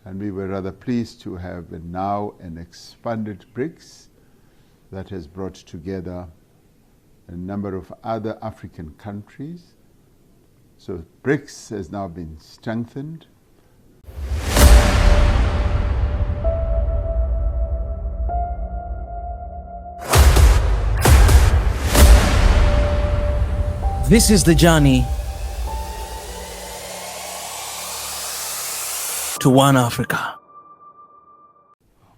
And we were rather pleased to have now an expanded Brics that has brought together a number of other African countries. So Brics has now been strengthened. This is the journey to one Africa.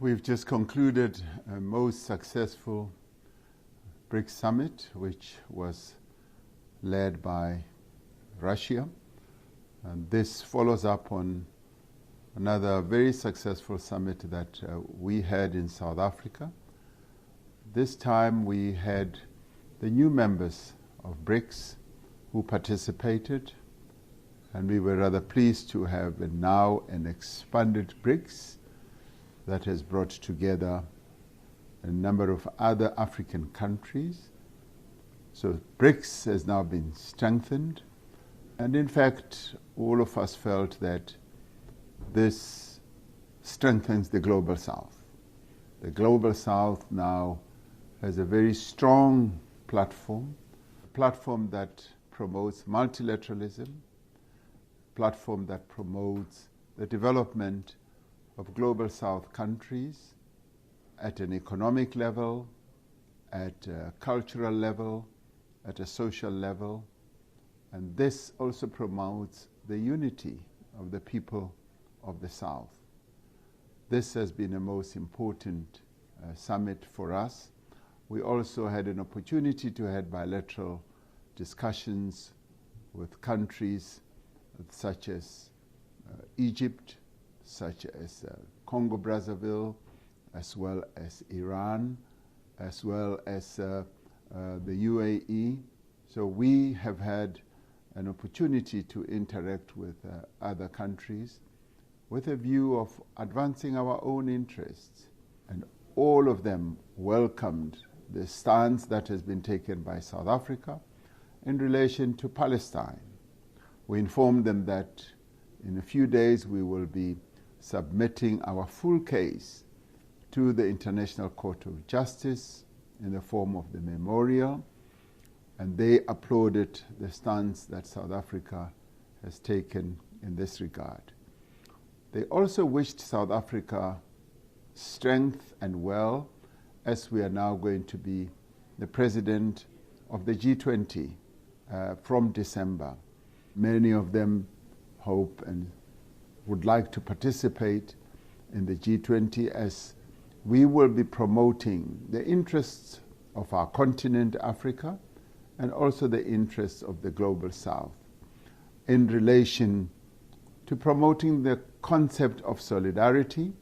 We've just concluded a most successful Brics summit, which was led by Russia. And this follows up on another very successful summit that we had in South Africa. This time we had the new members of Brics who participated, and we were rather pleased to have now an expanded Brics that has brought together a number of other African countries. So Brics has now been strengthened, and in fact all of us felt that this strengthens the Global South. The Global South now has a very strong platform, a platform that promotes multilateralism, a platform that promotes the development of Global South countries at an economic level, at a cultural level, at a social level. And this also promotes the unity of the people of the South. This has been a most important summit for us. We also had an opportunity to have bilateral discussions with countries such as Egypt, such as Congo-Brazzaville, as well as Iran, as well as the UAE. So we have had an opportunity to interact with other countries with a view of advancing our own interests. And all of them welcomed the stance that has been taken by South Africa in relation to Palestine. We informed them that in a few days we will be submitting our full case to the International Court of Justice in the form of the memorial, and they applauded the stance that South Africa has taken in this regard. They also wished South Africa strength and well, as we are now going to be the president of the G20 from December. Many of them hope and would like to participate in the G20, as we will be promoting the interests of our continent, Africa, and also the interests of the Global South in relation to promoting the concept of solidarity,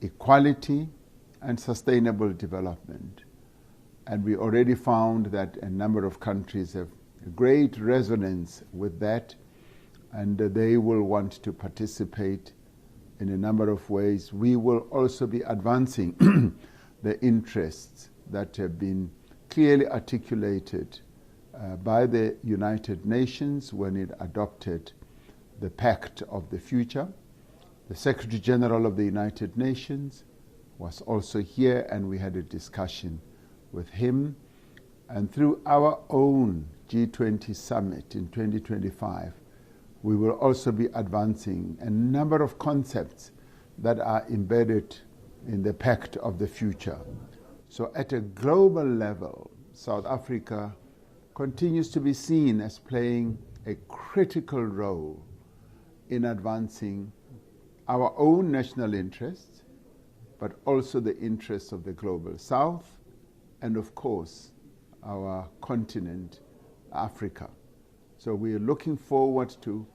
equality, and sustainable development. And we already found that a number of countries have a great resonance with that, and they will want to participate in a number of ways. We will also be advancing the interests that have been clearly articulated by the United Nations when it adopted the Pact of the Future. The Secretary General of the United Nations was also here, and we had a discussion with him. And through our own G20 summit in 2025, we will also be advancing a number of concepts that are embedded in the Pact of the Future. So at a global level, South Africa continues to be seen as playing a critical role in advancing our own national interests, but also the interests of the Global South, and of course, our continent, Africa. So we are looking forward to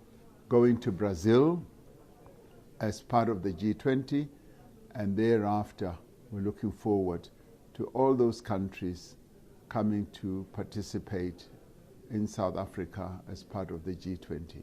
going to Brazil as part of the G20, and thereafter we're looking forward to all those countries coming to participate in South Africa as part of the G20.